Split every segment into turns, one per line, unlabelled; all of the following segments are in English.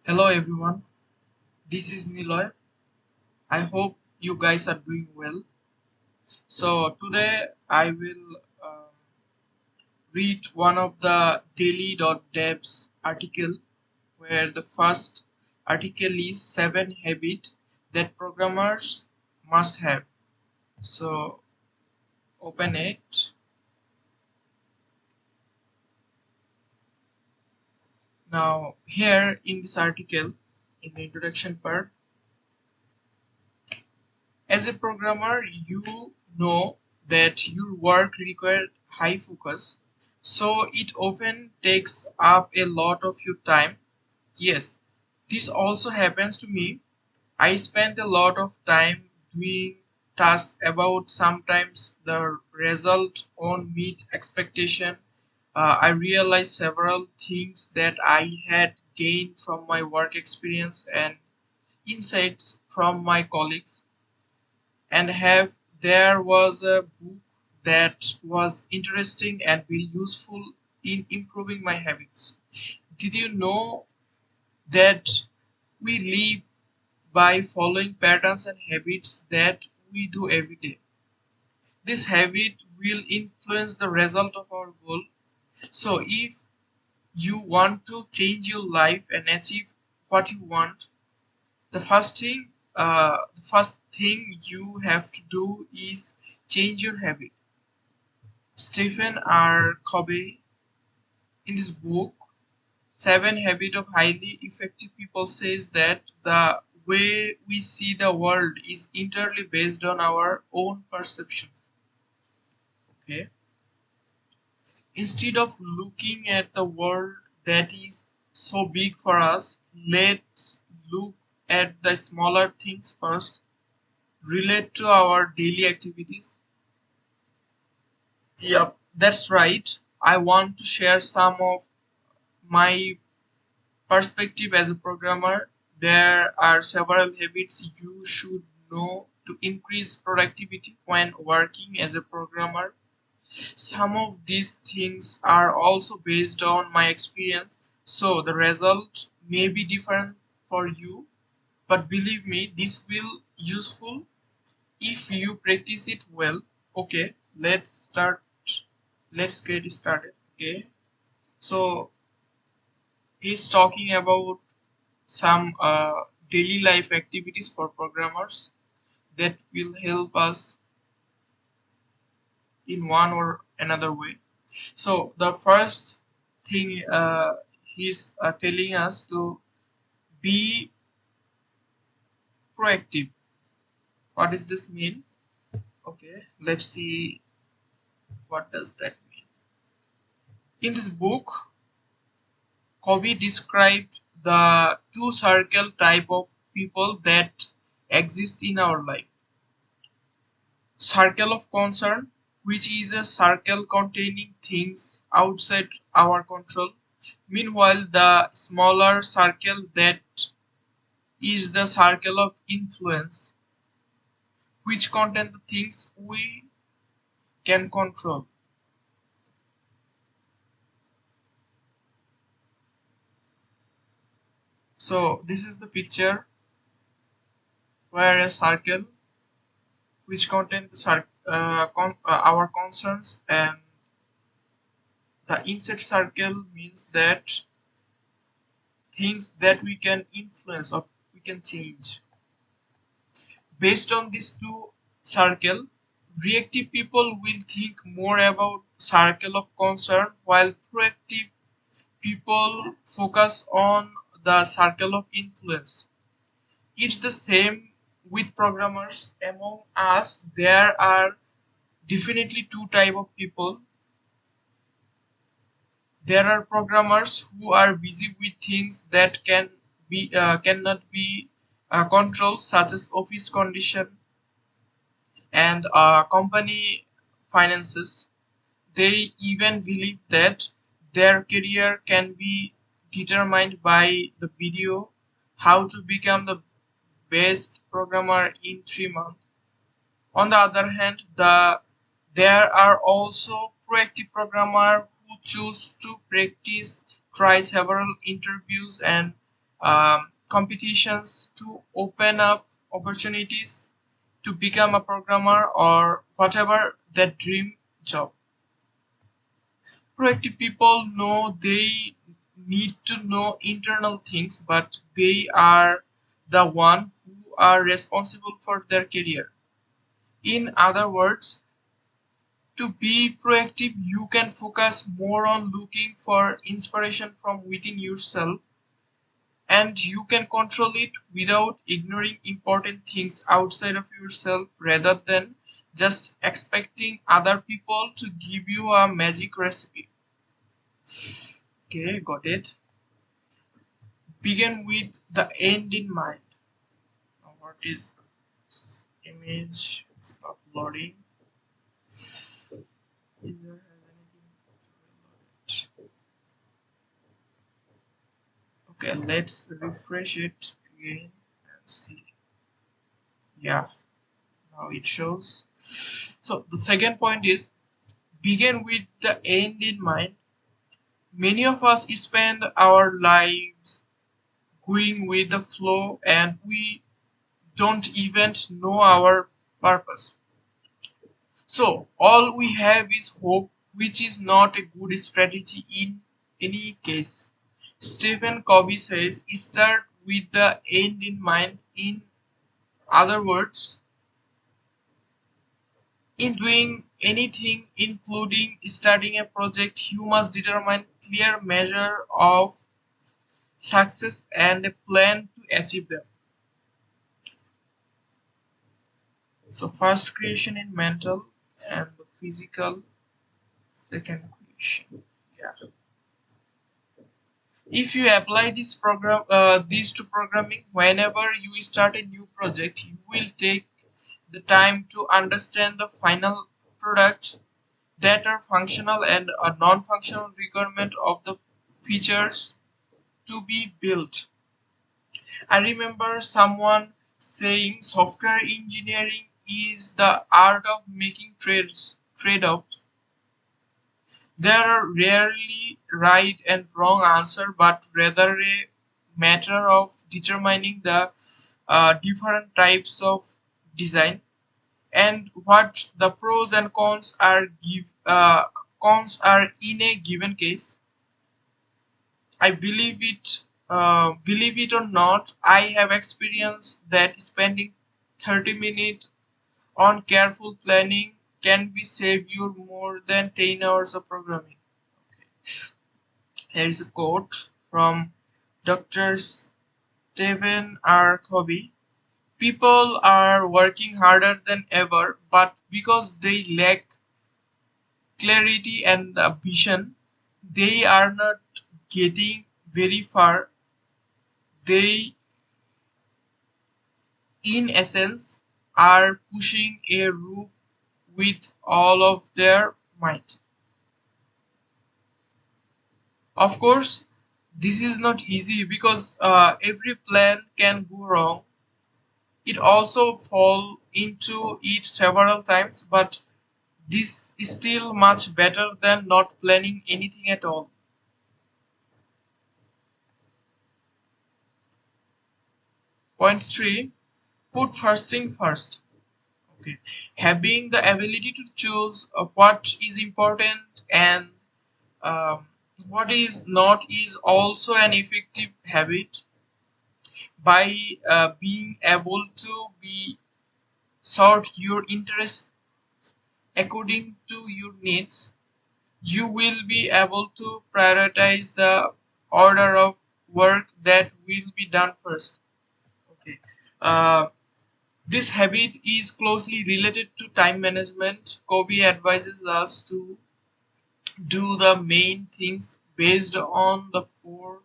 Hello everyone, this is Niloy. I hope you guys are doing well. So today I will read one of the Daily.dev's article where the first article is 7 habits that programmers must have. So open it. Now here in this article, in the introduction part, as a programmer, you know that your work requires high focus, so it often takes up a lot of your time. Yes, this also happens to me. I spend a lot of time doing tasks about sometimes the result won't meet expectation. I realized several things that I had gained from my work experience and insights from my colleagues and have there was a book that was interesting and very useful in improving my habits. Did you know that we live by following patterns and habits that we do every day? This habit will influence the result of our goal. So if you want to change your life and achieve what you want, the first thing you have to do is change your habit. Stephen R. Covey, in his book Seven Habits of Highly Effective People, says that the way we see the world is entirely based on our own perceptions. Okay. Instead of looking at the world that is so big for us, let's look at the smaller things first, relate to our daily activities. Yep, that's right. I want to share some of my perspective as a programmer. There are several habits you should know to increase productivity when working as a programmer. Some of these things are also based on my experience, so the result may be different for you, but believe me, this will useful if you practice it well. Okay, let's get started. Okay, so he's talking about some daily life activities for programmers that will help us in one or another way. So the first thing he's telling us to be proactive. What does this mean? Okay, let's see what does that mean. In this book, Covey described the two circle type of people that exist in our life. Circle of concern, which is a circle containing things outside our control. Meanwhile, the smaller circle that is the circle of influence, which contain the things we can control. So this is the picture where a circle which contains our concerns, and the inside circle means that things that we can influence or we can change. Based on these two circle, reactive people will think more about circle of concern, while proactive people focus on the circle of influence. It's the same with programmers. Among us, there are definitely two type of people. There are programmers who are busy with things that cannot be controlled, such as office condition and company finances. They even believe that their career can be determined by the video How to Become the Best Programmer in 3 months. On the other hand, there are also proactive programmers who choose to practice, try several interviews, and competitions to open up opportunities to become a programmer or whatever that dream job. Proactive people know they need to know internal things, but they are the one who are responsible for their career. In other words, to be proactive, you can focus more on looking for inspiration from within yourself, and you can control it without ignoring important things outside of yourself rather than just expecting other people to give you a magic recipe. Okay, got it. Begin with the end in mind. Now, what is image? Stop loading. If there has anything. Okay, let's refresh it again and see. Yeah, now it shows. So the second point is begin with the end in mind. Many of us spend our lives going with the flow and we don't even know our purpose. So all we have is hope, which is not a good strategy in any case. Stephen Covey says start with the end in mind. In other words, in doing anything, including starting a project, you must determine clear measure of success and a plan to achieve them. So first creation in mental and the physical, second creation. Yeah. If you apply these to programming, whenever you start a new project, you will take the time to understand the final product that are functional and a non-functional requirement of the features to be built. I remember someone saying software engineering is the art of making trade-offs. There are rarely right and wrong answer, but rather a matter of determining the different types of design and what the pros and cons are in a given case. I believe it or not, I have experienced that spending 30 minutes on careful planning can be save you more than 10 hours of programming. Here is a quote from Dr. Stephen R. Covey. People are working harder than ever, but because they lack clarity and vision, they are not getting very far. They, in essence, are pushing a rope with all of their might. Of course, this is not easy because every plan can go wrong. It also fall into it several times, but this is still much better than not planning anything at all. Point 3. Put first thing first. Okay. Having the ability to choose what is important and um, what is not is also an effective habit. By being able to be sort your interests according to your needs, you will be able to prioritize the order of work that will be done first. Okay. Uh, this habit is closely related to time management. Kobe advises us to do the main things based on the four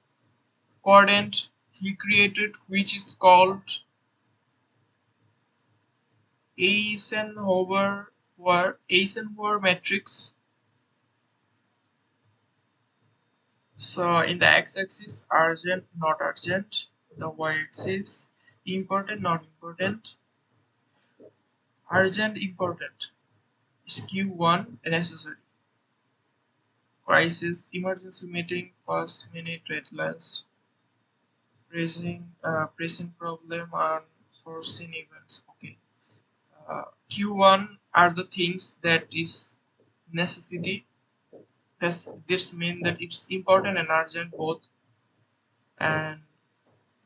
quadrant he created, which is called Eisenhower matrix. So in the x-axis, urgent, not urgent. The y-axis, important, not important. Urgent, important. SQ1, necessary. Crisis, emergency meeting, first minute, red lines. pressing problem and foreseen events. Okay. Q1 are the things that is necessity. This means that it's important and urgent both, and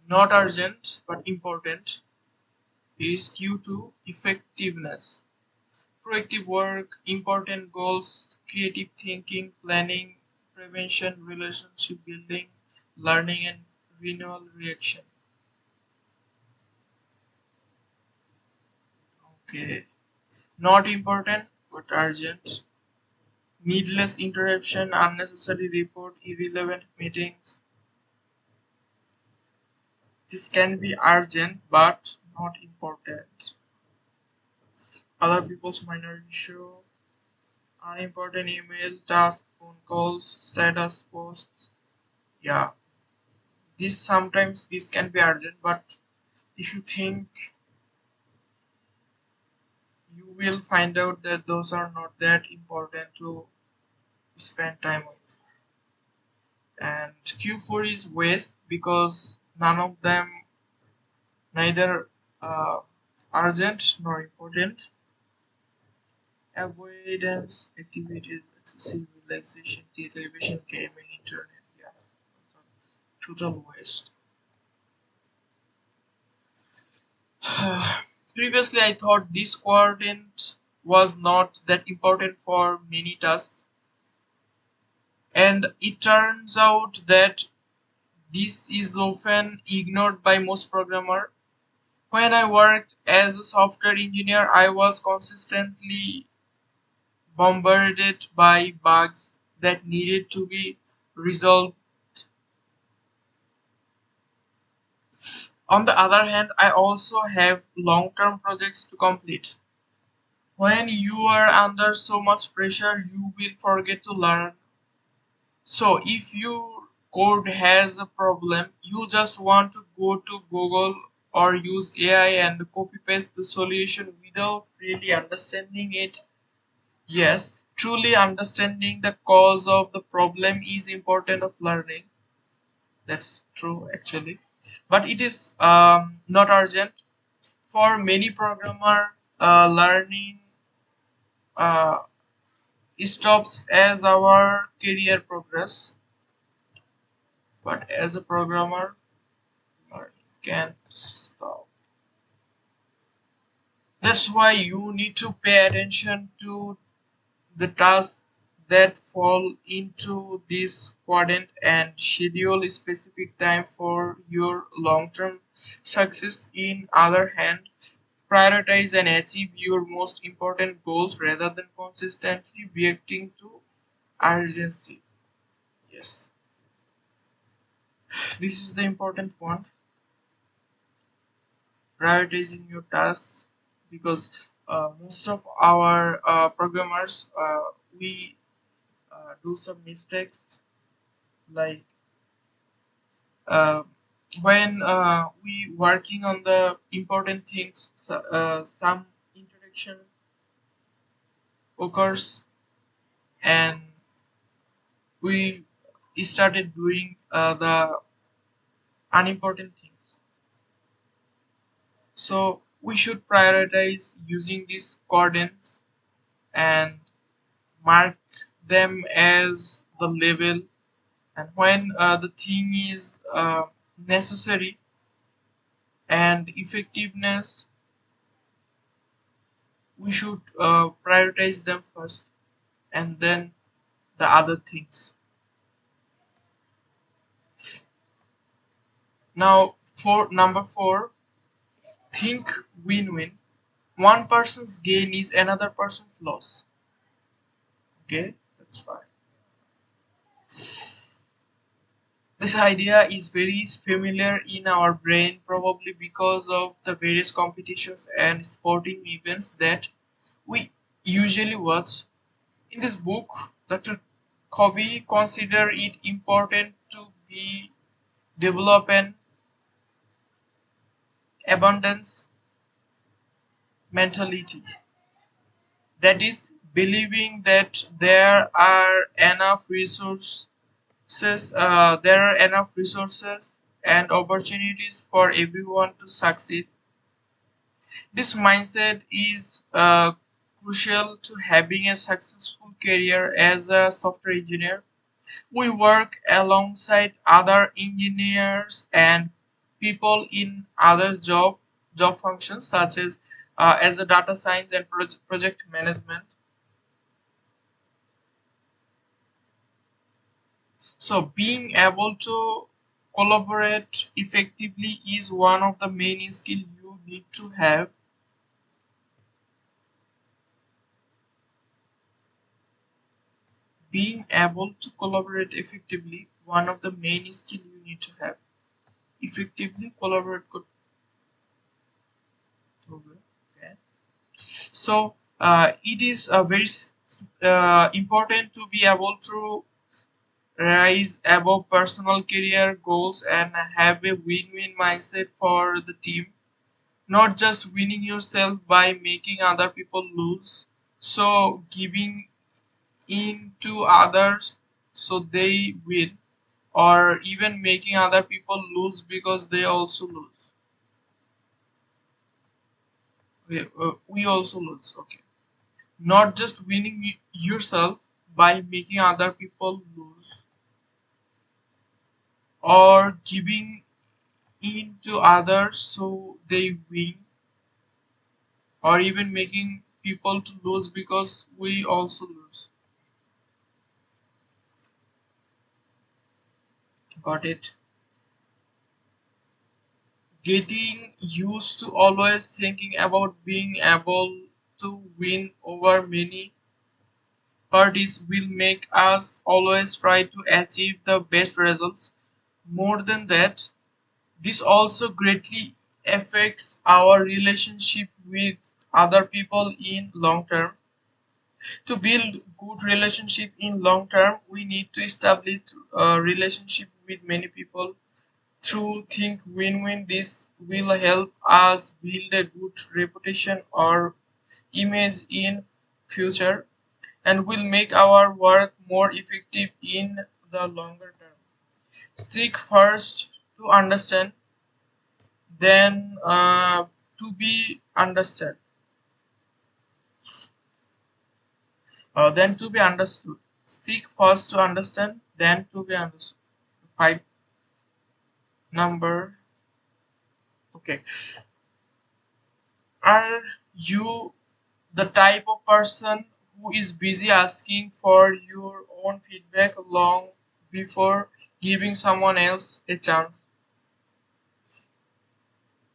not urgent but important. It is Q2 effectiveness. Proactive work, important goals, creative thinking, planning, prevention, relationship building, learning and renewal reaction. Okay. Not important but urgent. Needless interruption, unnecessary report, irrelevant meetings. This can be urgent but not important. Other people's minor issue, unimportant email, task, phone calls, status posts. Yeah, this can be urgent, but if you think, you will find out that those are not that important to spend time with. And Q4 is waste because none of them neither uh, urgent nor important. Avoidance activities, excessive relaxation, television, gaming, internet. Yeah, so total waste. Previously, I thought this quadrant was not that important for many tasks, and it turns out that this is often ignored by most programmers. When I worked as a software engineer, I was consistently bombarded by bugs that needed to be resolved. On the other hand, I also have long-term projects to complete. When you are under so much pressure, you will forget to learn. So if your code has a problem, you just want to go to Google or use AI and copy paste the solution without really understanding it. Yes, truly understanding the cause of the problem is important of learning. That's true actually. But it is not urgent. For many programmer, learning uh, stops as our career progress. But as a programmer, learning can't stop. That's why you need to pay attention to the tasks that fall into this quadrant and schedule a specific time for your long-term success. In other hand, prioritize and achieve your most important goals rather than consistently reacting to urgency. Yes, this is the important one. Prioritizing your tasks, because most of our programmers, we do some mistakes, like uh, when we working on the important things, some interactions occurs, and we started doing the unimportant things. So we should prioritize using these coordinates and mark them as the level, and when the thing is necessary and effectiveness, we should prioritize them first and then the other things. Now, for number 4, think win-win. One person's gain is another person's loss. Okay, that's fine. This idea is very familiar in our brain, probably because of the various competitions and sporting events that we usually watch. In this book, Dr. Kobe considered it important to be develop an abundance mentality. That is, believing that there are enough resources and opportunities for everyone to succeed. This mindset is crucial to having a successful career as a software engineer. We work alongside other engineers and people in other job functions such as a data science and project management. So being able to collaborate effectively is one of the main skills you need to have. Being able to collaborate effectively, one of the main skills you need to have. Effectively collaborate. Okay. So it is very important to be able to rise above personal career goals and have a win-win mindset for the team, not just winning yourself by making other people lose. So giving in to others so they win, or even making other people lose because they also lose. We also lose. Okay. Not just winning yourself by making other people lose, or giving in to others so they win, or even making people to lose because we also lose. Got it? Getting used to always thinking about being able to win over many parties will make us always try to achieve the best results. More than that, this also greatly affects our relationship with other people in long term. To build good relationship in long term, we need to establish a relationship with many people through think win-win. This will help us build a good reputation or image in future, and will make our work more effective in the longer term. Seek first to understand, then to be understood, then to be understood. Seek first to understand, then to be understood. Five number. Okay. Are you the type of person who is busy asking for your own feedback long before giving someone else a chance?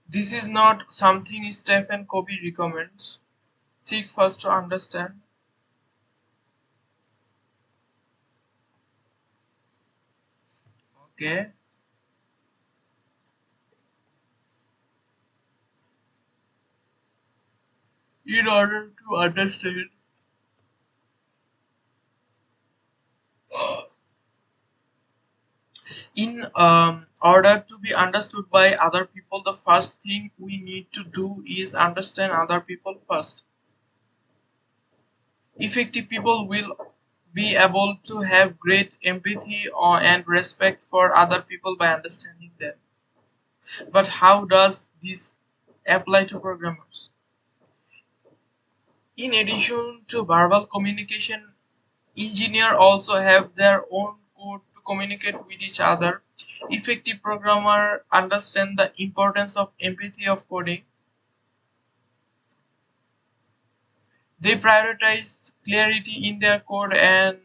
This is not something Stephen Covey recommends. Seek first to understand. Okay. In order to understand, in order to be understood by other people, the first thing we need to do is understand other people first. Effective people will be able to have great empathy and respect for other people by understanding them. But how does this apply to programmers? In addition to verbal communication, engineers also have their own code to communicate with each other. Effective programmers understand the importance of empathy of coding. They prioritize clarity in their code and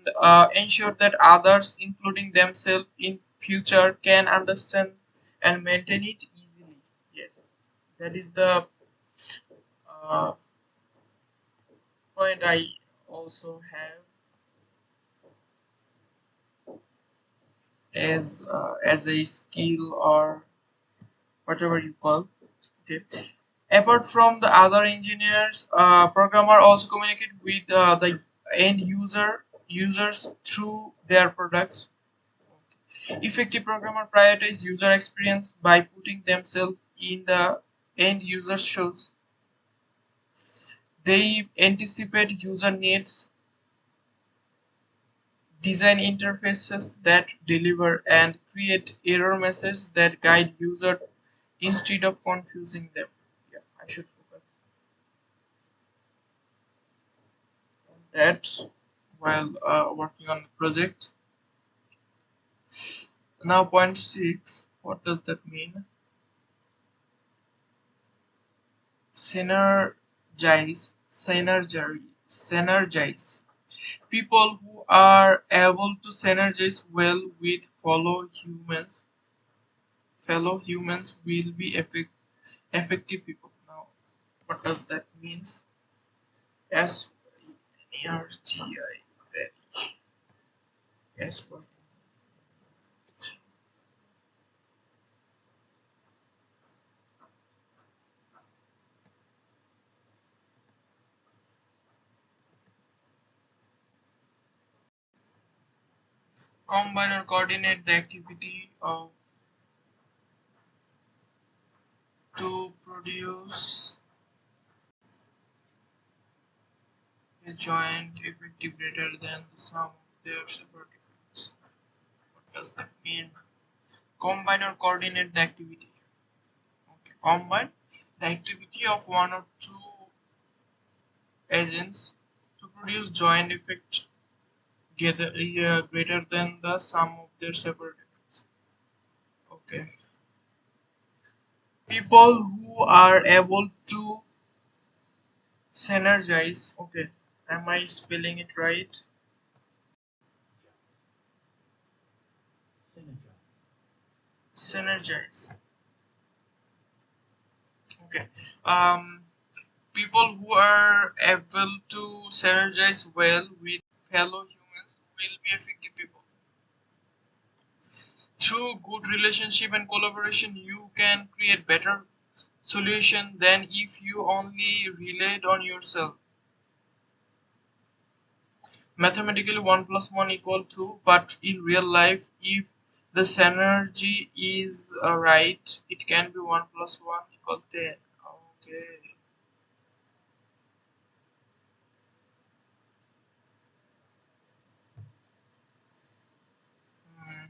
ensure that others, including themselves in future, can understand and maintain it easily. Yes, that is the uh, point I also have as a skill or whatever you call. Okay. Apart from the other engineers, programmer also communicate with the end users through their products. Effective programmer prioritize user experience by putting themselves in the end user's shoes. They anticipate user needs, design interfaces that deliver, and create error messages that guide user instead of confusing them. Yeah, I should focus on that while working on the project. Now, point six. What does that mean? Synergize. People who are able to synergize well with fellow humans will be effective people. Now, what does that means? S E R G I Z. S for combine or coordinate the activity of to produce a joint effective greater than the sum of their separate effects. What does that mean? Combine or coordinate the activity. Okay. Combine the activity of one or two agents to produce joint effect greater than the sum of their separate effects. Okay. People who are able to synergize. Okay. Am I spelling it right? Synergize. Okay. People who are able to synergize well with fellow humans will be effective people. Through good relationship and collaboration, you can create better solution than if you only relied on yourself. Mathematically, 1 plus 1 equal 2, but in real life, if the synergy is right, it can be 1 plus 1 equal 10. Okay. Hmm.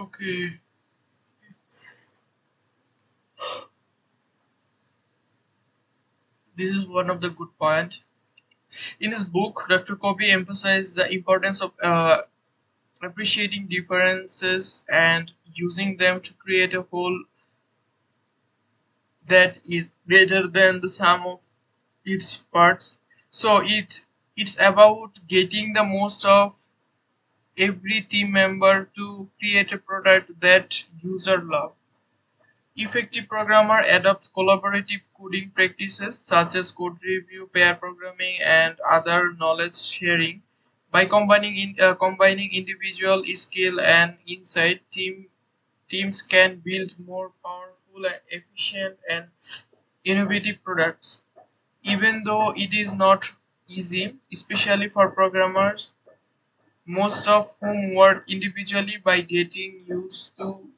Okay. This is one of the good points. In his book, Dr. Kobe emphasized the importance of appreciating differences and using them to create a whole that is greater than the sum of its parts. So it's about getting the most of every team member to create a product that user love. Effective programmer adopt collaborative coding practices such as code review, pair programming, and other knowledge sharing. By combining individual skill and insight, teams can build more powerful and efficient and innovative products. Even though it is not easy, especially for programmers, most of whom work individually. By getting used to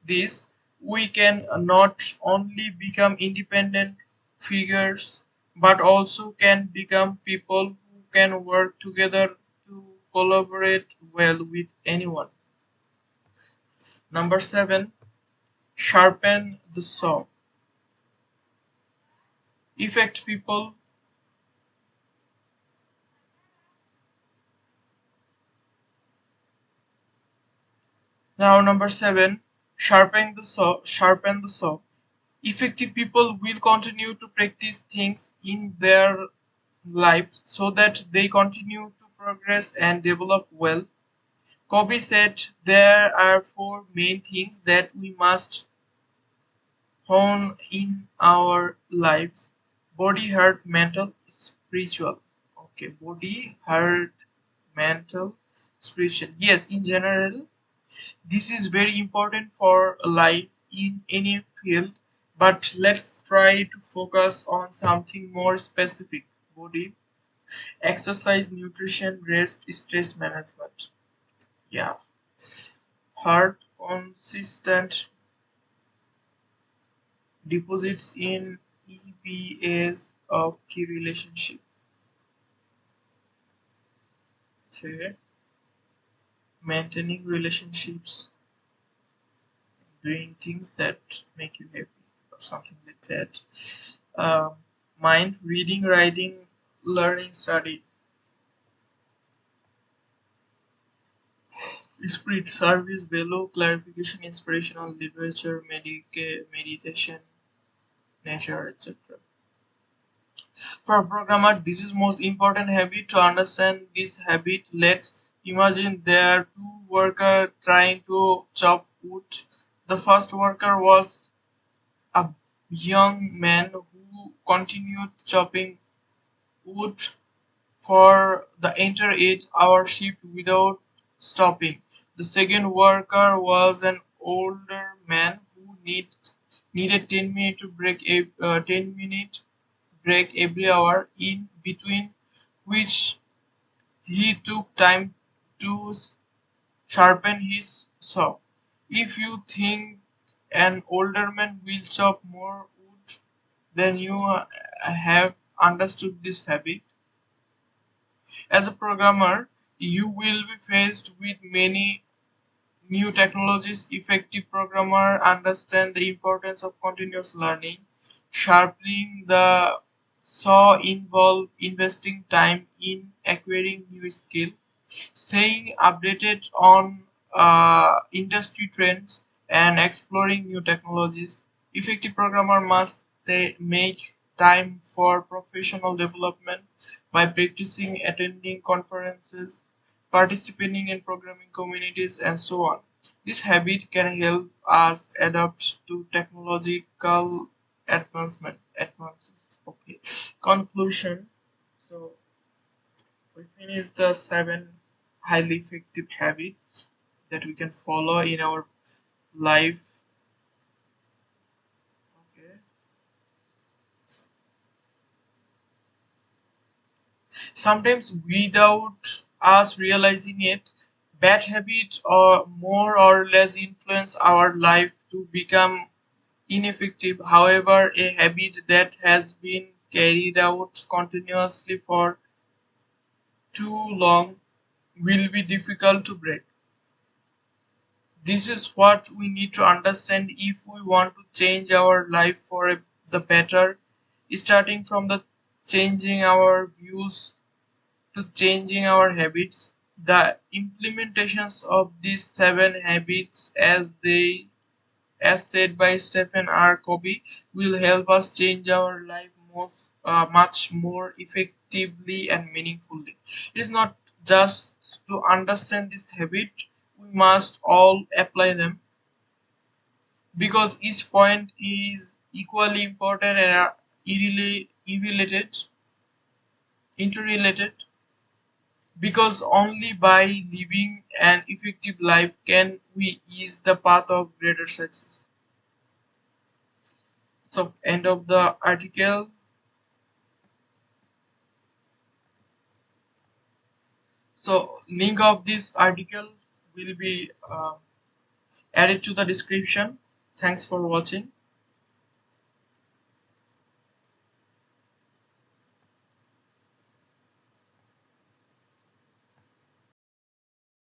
this, we can not only become independent figures but also can become people who can work together to collaborate well with anyone. Number 7, sharpen the saw. Effect people. Now, number 7, sharpen the saw. Effective people will continue to practice things in their life so that they continue to progress and develop well. Kobe said there are four main things that we must hone in our lives: body, heart, mental, spiritual. Okay, body, heart, mental, spiritual. Yes, in general, this is very important for life in any field, but let's try to focus on something more specific: body, exercise, nutrition, rest, stress management. Yeah, heart, consistent deposits in EPAs of key relationship. Okay, maintaining relationships, doing things that make you happy, or something like that. Um, Mind, reading, writing, learning, study. Spirit, service, value, clarification, inspirational, literature, meditation, nature, etc. For a programmer, this is most important habit. To understand this habit, let's imagine there are two workers trying to chop wood. The first worker was a young man who continued chopping wood for the entire 8-hour shift without stopping. The second worker was an older man who needed 10 minute break every hour, in between which he took time to sharpen his saw. If you think an older man will chop more wood, then you have understood this habit. As a programmer, you will be faced with many new technologies. Effective programmer understand the importance of continuous learning. Sharpening the saw involve investing time in acquiring new skill, staying updated on industry trends, and exploring new technologies. Effective programmer must make time for professional development by practicing, attending conferences, participating in programming communities, and so on. This habit can help us adapt to technological advances. Okay. Conclusion. So we finished the 7 highly effective habits that we can follow in our life. Okay. Sometimes without us realizing it, bad habits or more or less influence our life to become ineffective. However, a habit that has been carried out continuously for too long will be difficult to break. This is what we need to understand if we want to change our life for the better, starting from the changing our views to changing our habits. The implementations of these 7 habits, as said by Stephen R. Covey, will help us change our life much more effectively and meaningfully. It is not just to understand this habit, we must all apply them, because each point is equally important and are interrelated, because only by living an effective life can we ease the path of greater success. So end of the article. So link of this article will be added to the description. Thanks for watching.